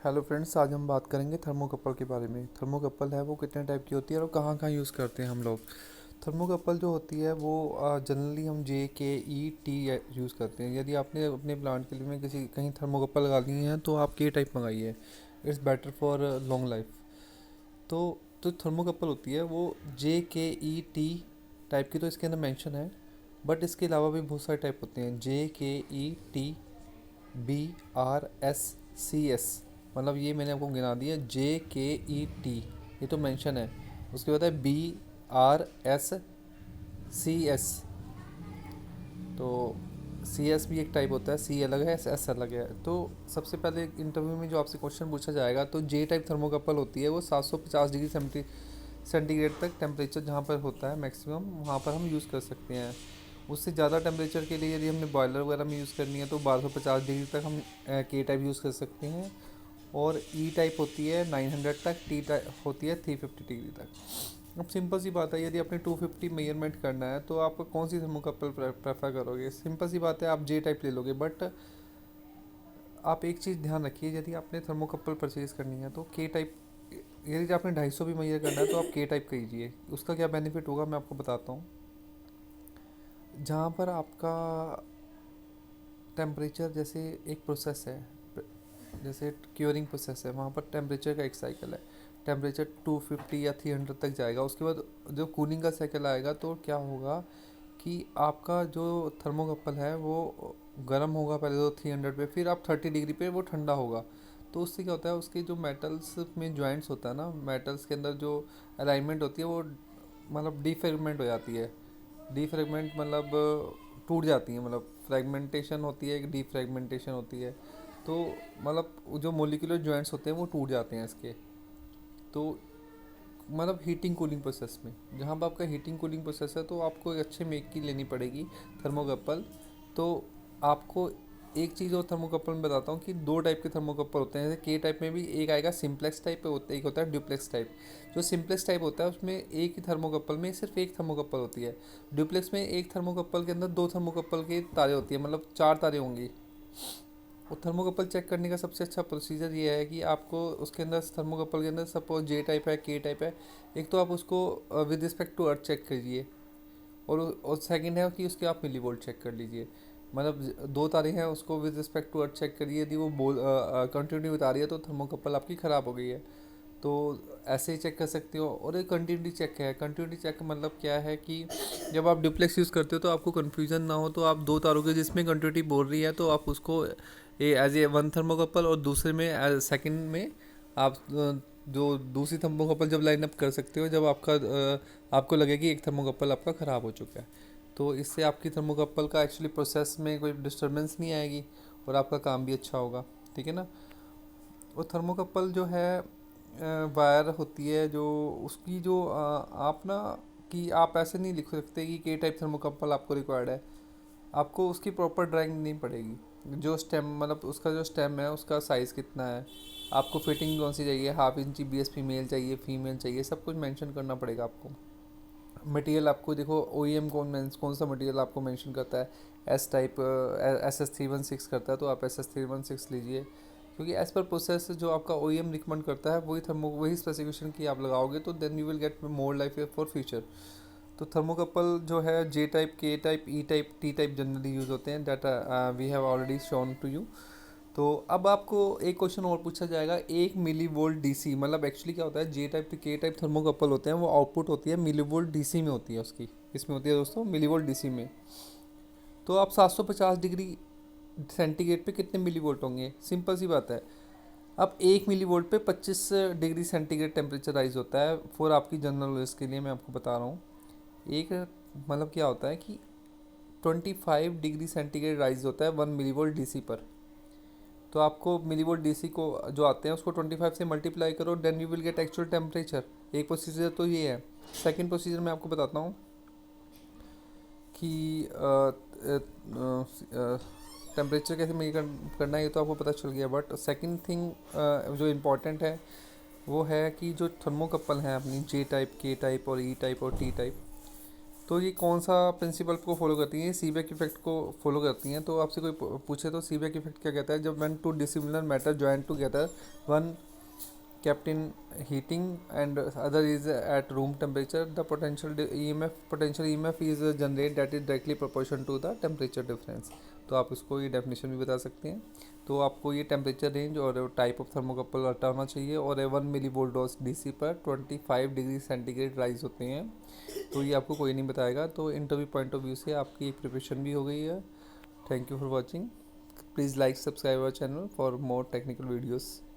Hello friends, आज हम बात करेंगे थर्मोकपल के बारे में। थर्मोकपल है वो कितने टाइप की होती है और कहाँ कहाँ यूज़ करते हैं हम लोग। थर्मोकपल जो होती है वो जनरली हम JKET यूज़ करते हैं। यदि आपने अपने प्लांट के लिए में किसी कहीं थर्मोकपल लगा ली हैं तो आप के टाइप मंगाइए। It's better for long life. तो थर्मोकपल होती है वो JKET टाइप की, तो इसके अंदर मेंशन है। बट इसके अलावा भी बहुत सारे टाइप होते हैं। JKETBRSCS, मतलब ये मैंने आपको गिना दिया। JKET ये तो मेंशन है। उसके बाद है BRSCS। तो CS भी एक टाइप होता है, C अलग है, S अलग है। तो सबसे पहले इंटरव्यू में जो आपसे क्वेश्चन पूछा जाएगा, तो J टाइप थर्मोकपल होती है वो 750 डिग्री सेंटीग्रेड तक टेम्परेचर जहाँ पर होता है मैक्सिमम, वहाँ पर हम यूज़ कर सकते हैं। उससे ज़्यादा टेम्परेचर के लिए यदि हमने बॉयलर वगैरह में यूज़ करनी है तो 1250 डिग्री तक हम के टाइप यूज़ कर सकते हैं। और ई टाइप होती है 900 तक, टी टाइप होती है 350 डिग्री तक। अब सिंपल सी बात है, यदि आपने 250 मेजरमेंट करना है तो आप कौन सी थर्मोकपल प्रेफर करोगे? सिंपल सी बात है, आप जे टाइप ले लोगे। बट आप एक चीज़ ध्यान रखिए, यदि आपने थर्मोकपल परचेज़ करनी है तो के टाइप, यदि आपने 250 भी मेजर करना है तो आप के टाइप कीजिए। उसका क्या बेनिफिट होगा मैं आपको बताता हूँ। जहाँ पर आपका टेम्परेचर, जैसे एक प्रोसेस है, जैसे क्योरिंग प्रोसेस है, वहाँ पर टेम्परेचर का एक साइकिल है। टेम्परेचर 250 या 300 तक जाएगा। उसके बाद जो कूलिंग का साइकिल आएगा तो क्या होगा कि आपका जो थर्मोकपल है वो गर्म होगा पहले तो 300 पे, फिर आप 30 डिग्री पे वो ठंडा होगा। तो उससे क्या होता है, उसके जो मेटल्स में जॉइंट्स होता है ना, मेटल्स के अंदर जो अलाइनमेंट होती है वो मतलब डीफ्रेगमेंट हो जाती है। डीफ्रेगमेंट मतलब टूट जाती है, मतलब फ्रेगमेंटेशन होती है, एक डीफ्रेगमेंटेशन होती है। तो मतलब जो मोलिकुलर जॉइंट्स होते हैं वो टूट जाते हैं इसके। तो मतलब हीटिंग कूलिंग प्रोसेस में, जहाँ पर आपका हीटिंग कूलिंग प्रोसेस है तो आपको एक अच्छे मेक की लेनी पड़ेगी थर्मोकपल। तो आपको एक चीज़ और थर्मोकपल में बताता हूँ कि दो टाइप के थर्मोकपल होते हैं। जैसे के टाइप में भी एक आएगा सिंप्लेक्स टाइप, एक होता है ड्यूप्लेक्स टाइप। जो सिंप्लेक्स टाइप होता है उसमें एक ही थर्मोकपल में सिर्फ एक थर्मोकपल होती है। ड्यूप्लेक्स में एक थर्मोकपल के अंदर दो थर्मोकपल की तारें होती है, मतलब चार तारें होंगी। और थर्मोकपल चेक करने का सबसे अच्छा प्रोसीजर ये है कि आपको उसके अंदर, थर्मोकपल के अंदर सपोज जे टाइप है, के टाइप है, एक तो आप उसको with respect to earth check कीजिए। और सेकंड है कि उसके आप मिली वोल्ट चेक कर लीजिए। मतलब दो तारीख हैं, उसको with respect to earth check करिए। यदि वो कंटिन्यू बता रही है तो थर्मोकपल आपकी ख़राब हो गई है। तो ऐसे ही चेक कर सकते हो। और एक कंटिन्यूटी चेक है। कंटिन्यूटी चेक मतलब क्या है कि जब आप डुप्लेक्स यूज़ करते हो तो आपको कन्फ्यूज़न ना हो, तो आप दो तारों के जिसमें कंटिन्यूटी बोल रही है तो आप उसको एज ए वन थर्मोकपल, और दूसरे में एज सेकंड में आप जो दूसरी थर्मोकपल जब लाइन अप कर सकते हो, जब आपको लगे कि एक थर्मोकपल आपका ख़राब हो चुका है। तो इससे आपकी थर्मोकपल का एक्चुअली प्रोसेस में कोई डिस्टर्बेंस नहीं आएगी और आपका काम भी अच्छा होगा। ठीक है ना। और थर्मोकपल जो है वायर होती है जो, उसकी जो आप ना, कि आप ऐसे नहीं लिख सकते कि के टाइप थर्मोकपल आपको रिक्वायर्ड है। आपको उसकी प्रॉपर ड्राइंग नहीं पड़ेगी। जो स्टेम, मतलब उसका जो स्टेम है उसका साइज़ कितना है, आपको फिटिंग कौन सी चाहिए, हाफ इंची BSP मेल चाहिए, फीमेल चाहिए, सब कुछ मेंशन करना पड़ेगा आपको। मटेरियल आपको देखो, OEM कौन सा मटेरियल आपको मेंशन करता है। एस टाइप SS316 करता है तो आप SS316 लीजिए। क्योंकि एज पर प्रोसेस जो आपका OEM रिकमेंड करता है वही स्पेसिफिकेशन की आप लगाओगे, तो then you will get more life for future. तो थर्मोकपल जो है J type, K type, E type, T type generally use होते हैं। That we have already shown to you. तो अब आपको एक क्वेश्चन और पूछा जाएगा, 1 मिली वोल्ट DC, मतलब एक्चुअली क्या होता है, J type K type thermocouple होते हैं वो आउटपुट होती है मिली वोल्ट DC में होती है उसकी। इसमें होती है दोस्तों मिली वोल्ट DC में। तो आप 750 डिग्री सेंटीग्रेड पे कितने मिली वोल्ट होंगे? सिंपल सी बात है। अब 1 मिली वोल्ट पे 25 डिग्री सेंटीग्रेड टेम्परेचर राइज होता है। फॉर आपकी जनरल नॉलेज के लिए मैं आपको बता रहा हूँ। एक मतलब क्या होता है कि 25 डिग्री सेंटीग्रेड राइज होता है 1 मिली वोल्ट DC पर। तो आपको मिली वोल्ट DC को जो आते हैं उसको 25 से मल्टीप्लाई करो, then you will get actual temperature. एक प्रोसीजर तो ये है। सेकंड प्रोसीजर मैं आपको बताता हूँ कि टेम्परेचर कैसे मेजर करना है, ये तो आपको पता चल गया। बट सेकंड थिंग जो इम्पोर्टेंट है वो है कि जो थर्मोकपल हैं अपनी, जे टाइप, के टाइप और ई टाइप और टी टाइप, तो ये कौन सा प्रिंसिपल को फॉलो करती हैं? सीबेक इफेक्ट को फॉलो करती हैं। तो आपसे कोई पूछे तो सीबेक इफेक्ट क्या कहता है? जब when to dissimilar matter join together, one kept in heating and other is at room temperature, the potential EMF is generate that is directly proportional to the temperature difference। तो आप इसको ये definition भी बता सकते हैं। तो आपको ये टेम्परेचर रेंज और टाइप ऑफ थर्मोकपल आता होना चाहिए। और 1 मिली वोल्ट डॉस DC पर 25 डिग्री सेंटीग्रेड राइज होते हैं। तो ये आपको कोई नहीं बताएगा। तो इंटरव्यू पॉइंट ऑफ व्यू से आपकी प्रिपरेशन भी हो गई है। Thank you for watching. Please like subscribe our channel for more technical videos.